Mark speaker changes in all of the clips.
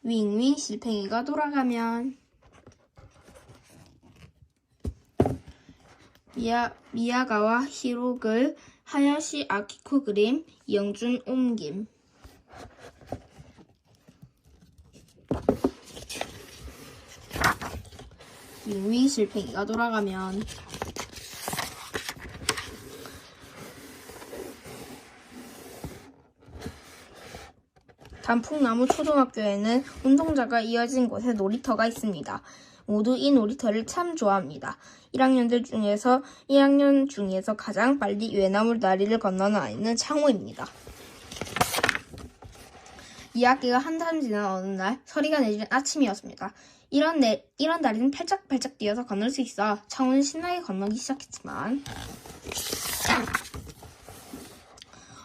Speaker 1: 윙윙 실팽이가 돌아가면. 미야가와 히로글, 하야시 아키코 그림, 이영준 옮김. 윙윙 실팽이가 돌아가면. 단풍나무 초등학교에는 운동장과 이어진 곳에 놀이터가 있습니다. 모두 이 놀이터를 참 좋아합니다. 1학년 중에서 가장 빨리 외나무 다리를 건너는 아이는 창호입니다. 2학기가 한참 지난 어느 날 서리가 내리는 아침이었습니다. 이런 다리는 팔짝팔짝 뛰어서 건널 수 있어. 창호는 신나게 건너기 시작했지만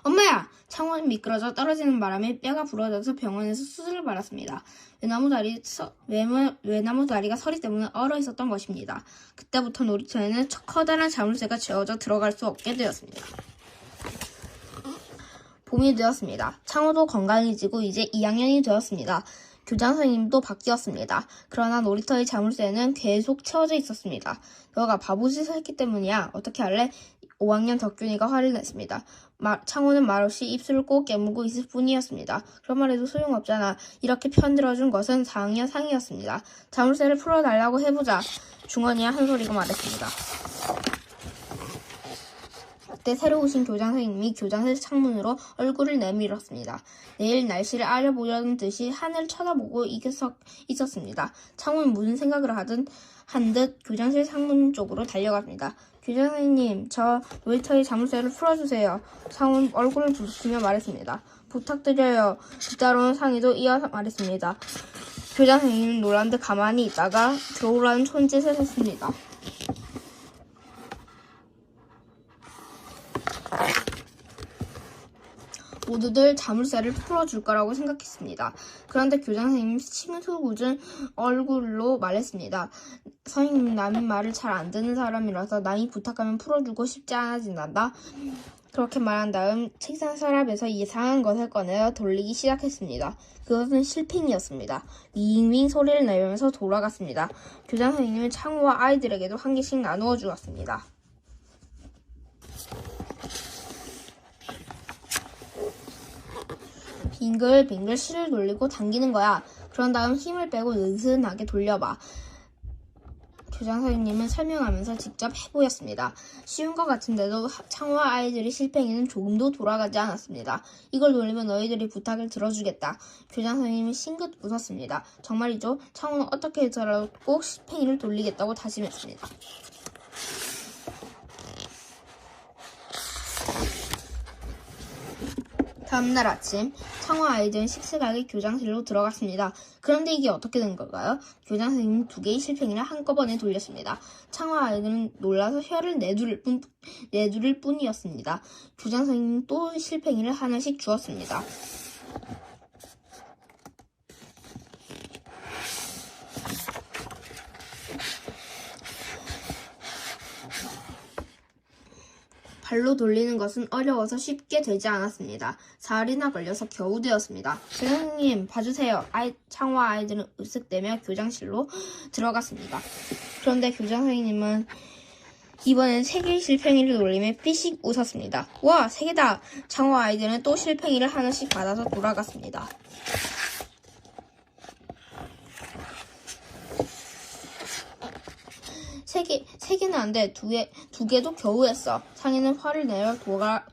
Speaker 1: 엄마야! 창호는 미끄러져 떨어지는 바람에 뼈가 부러져서 병원에서 수술을 받았습니다. 외나무 다리가 서리 때문에 얼어 있었던 것입니다. 그때부터 놀이터에는 커다란 자물쇠가 쥐어져 들어갈 수 없게 되었습니다. 봄이 되었습니다. 창호도 건강해지고 이제 2학년이 되었습니다. 교장 선생님도 바뀌었습니다. 그러나 놀이터의 자물쇠는 계속 채워져 있었습니다. 너가 바보짓을 했기 때문이야. 어떻게 할래? 5학년 덕균이가 화를 냈습니다. 창호는 말없이 입술을 꼭 깨물고 있을 뿐이었습니다. 그런 말해도 소용없잖아. 이렇게 편들어준 것은 4학년 상이었습니다. 자물쇠를 풀어달라고 해보자. 중원이야 한 소리가 말했습니다. 그때 새로 오신 교장 선생님이 교장실 창문으로 얼굴을 내밀었습니다. 내일 날씨를 알려보려는 듯이 하늘을 쳐다보고 있었습니다. 창호는 무슨 생각을 한 듯 교장실 창문 쪽으로 달려갑니다. 교장 선생님, 저 놀이터의 자물쇠를 풀어주세요. 창호는 얼굴을 부르시며 말했습니다. 부탁드려요. 뒤따라오는 상이도 이어서 말했습니다. 교장 선생님은 놀란 듯 가만히 있다가 들어오라는 손짓을 했습니다. 모두들 자물쇠를 풀어줄 거라고 생각했습니다. 그런데 교장 선생님은 심술궂은 얼굴로 말했습니다. 선생님, 남의 말을 잘 안 듣는 사람이라서 남이 부탁하면 풀어주고 싶지 않아진단다. 그렇게 말한 다음 책상 서랍에서 이상한 것을 꺼내어 돌리기 시작했습니다. 그것은 실팽이였습니다. 윙윙 소리를 내면서 돌아갔습니다. 교장 선생님은 창호와 아이들에게도 한 개씩 나누어 주었습니다. 빙글빙글 실을 돌리고 당기는 거야. 그런 다음 힘을 빼고 느슨하게 돌려봐. 교장 선생님은 설명하면서 직접 해보였습니다. 쉬운 것 같은데도 창호와 아이들의 실팽이는 조금도 돌아가지 않았습니다. 이걸 돌리면 너희들이 부탁을 들어주겠다. 교장 선생님은 싱긋 웃었습니다. 정말이죠? 창호는 어떻게 해서라도 꼭 실팽이를 돌리겠다고 다짐했습니다. 다음날 아침, 창호와 아이들은 씩씩하게 교장실로 들어갔습니다. 그런데 이게 어떻게 된 걸까요? 교장 선생님은 2개의 실팽이를 한꺼번에 돌렸습니다. 창호와 아이들은 놀라서 혀를 내두를 뿐이었습니다. 교장 선생님은 또 실팽이를 하나씩 주었습니다. 발로 돌리는 것은 어려워서 쉽게 되지 않았습니다. 사흘이나 걸려서 겨우 되었습니다. 선생님, 봐주세요. 창호와 아이들은 으쓱대며 교장실로 들어갔습니다. 그런데 교장 선생님은 이번엔 3개의 실팽이를 돌리며 삐씩 웃었습니다. 와, 3개다! 창호와 아이들은 또 실팽이를 하나씩 받아서 돌아갔습니다. 세 개는 안 돼. 두 개도 겨우 했어. 상이는 화를 내며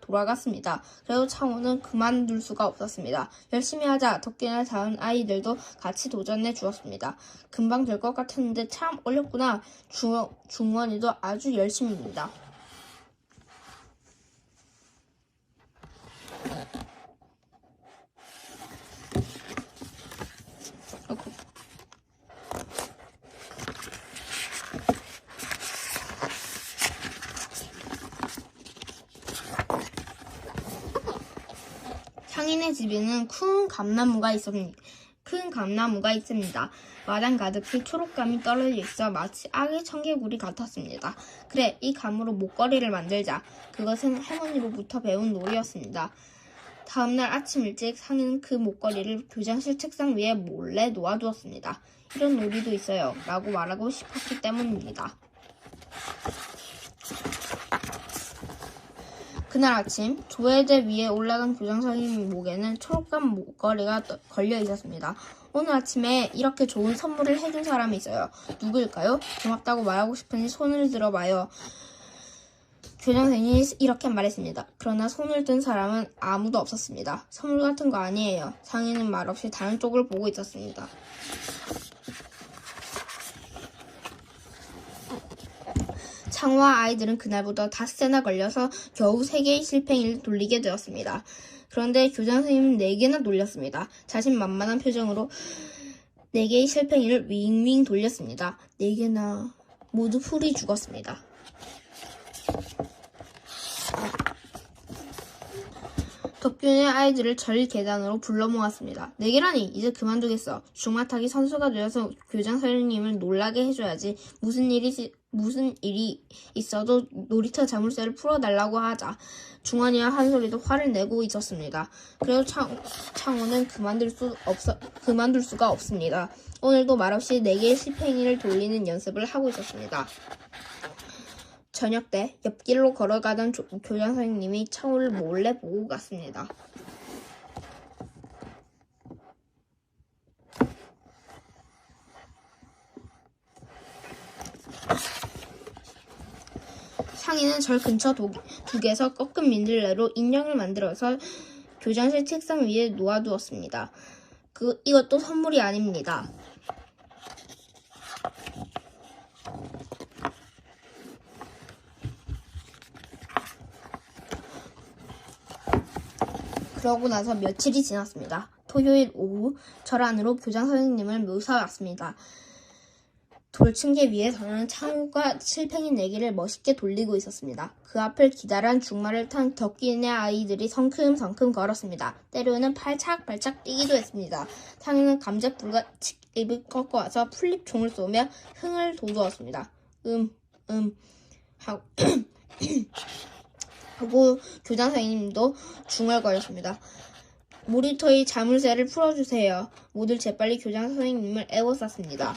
Speaker 1: 돌아갔습니다. 그래도 창호는 그만둘 수가 없었습니다. 열심히 하자. 덕균이나 다른 아이들도 같이 도전해 주었습니다. 금방 될 것 같았는데 참 어렵구나. 중원이도 아주 열심입니다. 상인의 집에는 큰 감나무가 있습니다. 마당 가득히 초록감이 떨어져 있어 마치 악의 청개구리 같았습니다. 그래, 이 감으로 목걸이를 만들자. 그것은 할머니로부터 배운 놀이였습니다. 다음날 아침 일찍 상이는 그 목걸이를 교장실 책상 위에 몰래 놓아두었습니다. 이런 놀이도 있어요 라고 말하고 싶었기 때문입니다. 그날 아침 조회대 위에 올라간 교장 선생님 목에는 초록감 목걸이가 걸려 있었습니다. 오늘 아침에 이렇게 좋은 선물을 해준 사람이 있어요. 누구일까요? 고맙다고 말하고 싶으니 손을 들어봐요. 교장 선생님이 이렇게 말했습니다. 그러나 손을 든 사람은 아무도 없었습니다. 선물 같은 거 아니에요. 상인은 말없이 다른 쪽을 보고 있었습니다. 창우와 아이들은 그날부터 닷새나 걸려서 겨우 3개의 실팽이를 돌리게 되었습니다. 그런데 교장 선생님은 4개나 돌렸습니다. 자신만만한 표정으로 4개의 실팽이를 윙윙 돌렸습니다. 4개나 모두 풀이 죽었습니다. 덕균의 아이들을 절 계단으로 불러 모았습니다. 4개라니 이제 그만두겠어. 중마타기 선수가 되어서 교장 선생님을 놀라게 해줘야지. 무슨 일이 있어도 놀이터 자물쇠를 풀어달라고 하자. 중환이와 한솔이도 화를 내고 있었습니다. 그래도 창호는 그만둘 수가 없습니다. 오늘도 말없이 4개의 실팽이를 돌리는 연습을 하고 있었습니다. 저녁 때 옆길로 걸어가던 교장 선생님이 창호를 몰래 보고 갔습니다. 상이는 절 근처 둑에서 꺾은 민들레로 인형을 만들어서 교장실 책상 위에 놓아두었습니다. 이것도 선물이 아닙니다. 그러고 나서 며칠이 지났습니다. 토요일 오후 절 안으로 교장 선생님을 모셔왔습니다. 돌층계 위에서는 창호가 실팽이 4개를 멋있게 돌리고 있었습니다. 그 앞을 기다란 중마를 탄 덕기네 아이들이 성큼성큼 걸었습니다. 때로는 팔짝팔짝 뛰기도 했습니다. 상이는 감자불같이 입을 꺾어와서 풀잎총을 쏘며 흥을 돋우었습니다. 하고 교장 선생님도 중얼거렸습니다. 놀이터의 자물쇠를 풀어주세요. 모두 재빨리 교장 선생님을 애워쌌습니다.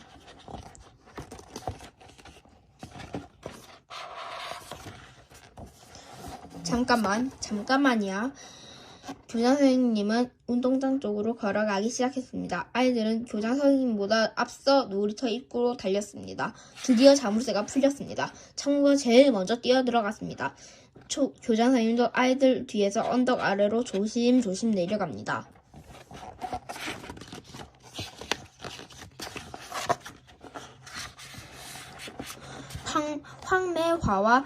Speaker 1: 잠깐만이야. 교장 선생님은 운동장 쪽으로 걸어가기 시작했습니다. 아이들은 교장 선생님보다 앞서 놀이터 입구로 달렸습니다. 드디어 자물쇠가 풀렸습니다. 창호가 제일 먼저 뛰어들어갔습니다. 교장 선생님도 아이들 뒤에서 언덕 아래로 조심조심 내려갑니다. 황매화와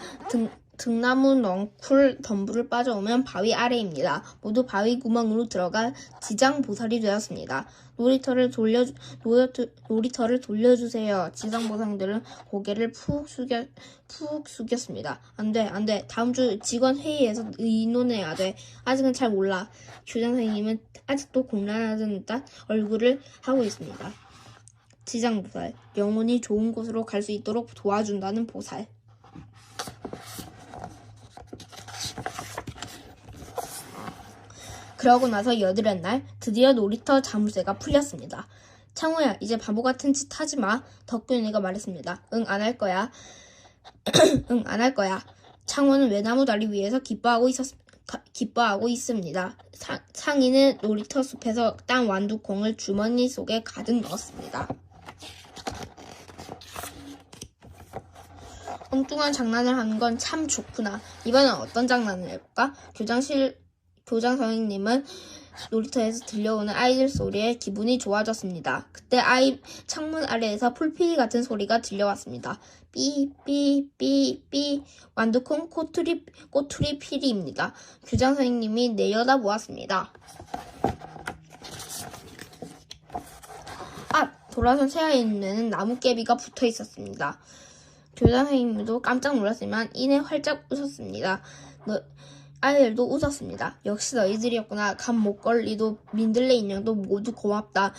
Speaker 1: 등나무 넝쿨 덤불을 빠져오면 바위 아래입니다. 모두 바위 구멍으로 들어가 지장보살이 되었습니다. 놀이터를 돌려주세요. 지장보살들은 고개를 푹 숙였습니다. 안 돼. 다음 주 직원 회의에서 의논해야 돼. 아직은 잘 몰라. 교장 선생님은 아직도 곤란하던 듯 얼굴을 하고 있습니다. 지장보살, 영혼이 좋은 곳으로 갈 수 있도록 도와준다는 보살. 그러고 나서 여드렛 날 드디어 놀이터 자물쇠가 풀렸습니다. 창호야, 이제 바보 같은 짓 하지 마. 덕균이가 말했습니다. 응, 안 할 거야. 응, 안 할 거야. 창호는 외나무 다리 위에서 기뻐하고 있습니다. 상이는 놀이터 숲에서 딴 완두콩을 주머니 속에 가득 넣었습니다. 엉뚱한 장난을 하는 건 참 좋구나. 이번엔 어떤 장난을 해볼까? 교장 선생님은 놀이터에서 들려오는 아이들 소리에 기분이 좋아졌습니다. 그때 창문 아래에서 풀피리 같은 소리가 들려왔습니다. 삐삐삐삐 완두콩 꼬투리 피리입니다. 교장 선생님이 내려다보았습니다. 돌아선 새아이 눈에는 나뭇개비가 붙어 있었습니다. 교장 선생님도 깜짝 놀랐지만 이내 활짝 웃었습니다. 아이들도 웃었습니다. 역시 너희들이었구나. 감 목걸이도 민들레 인형도 모두 고맙다.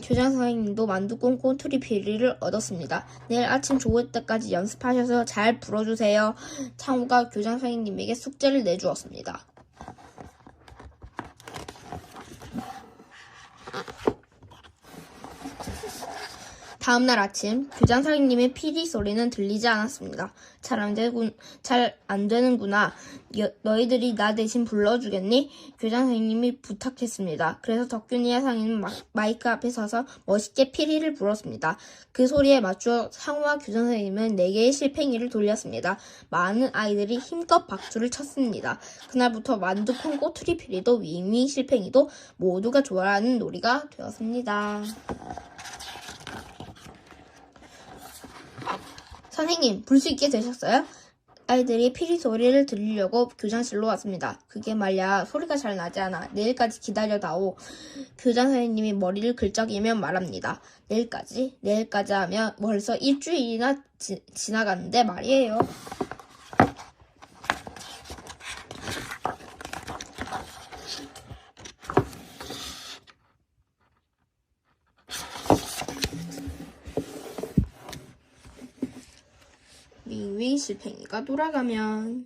Speaker 1: 교장 선생님도 만두콩 꼬투리 피리를 얻었습니다. 내일 아침 좋을 때까지 연습하셔서 잘 불어주세요. 창호가 교장 선생님에게 숙제를 내주었습니다. 다음날 아침 교장 선생님의 피리 소리는 들리지 않았습니다. 잘 안 되는구나. 너희들이 나 대신 불러주겠니? 교장 선생님이 부탁했습니다. 그래서 덕균이와 상이는 마이크 앞에 서서 멋있게 피리를 불었습니다. 그 소리에 맞추어 상우와 교장 선생님은 4개의 실팽이를 돌렸습니다. 많은 아이들이 힘껏 박수를 쳤습니다. 그날부터 만두콩 꼬투리 피리도 윙윙 실팽이도 모두가 좋아하는 놀이가 되었습니다. 선생님, 불 수 있게 되셨어요? 아이들이 피리 소리를 들으려고 교장실로 왔습니다. 그게 말야 소리가 잘 나지 않아. 내일까지 기다려다오. 교장 선생님이 머리를 긁적이며 말합니다. 내일까지 하면 벌써 일주일이나 지나갔는데 말이에요. 윙윙 실팽이가 돌아가면